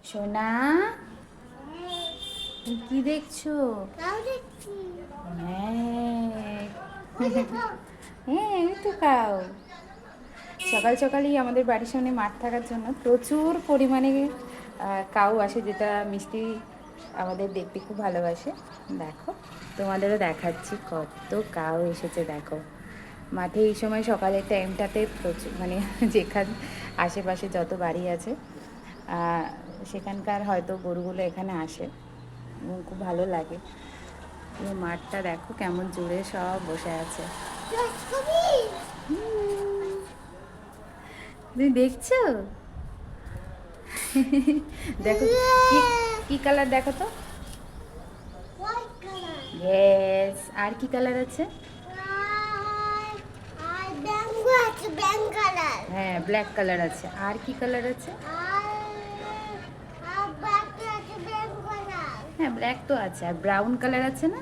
সোনা, তুমি কি দেখছো? হ্যাঁ। হ্যাঁ, এই তো কাউ। সকাল সকালই আমাদের বাড়ির সামনে মাঠ থাকার জন্য প্রচুর পরিমাণে কাউ আসে, যেটা মিষ্টি আমাদের দেখতে খুব ভালোবাসে। দেখো, তোমাদেরও দেখাচ্ছি কত কাউ এসেছে দেখো। মাঠে এই সময় সকালের টাইমটাতে প্রচুর মানে যেখান আশেপাশে যত বাড়ি আছে সেখানকার হয়তো গরুগুলো এখানে আসে এবং খুব ভালো লাগে। পুরো মাঠটা দেখো কেমন জুড়ে সব বসে আছে। তুমি দেখছো? দেখো কি কি কালার দেখো তো। ইয়েস, আর কি কালার আছে? হ্যাঁ, ব্ল্যাক কালার আছে। আর কি কালার আছে? হ্যাঁ, ব্ল্যাক তো আছে, আর ব্রাউন কালার আছে না?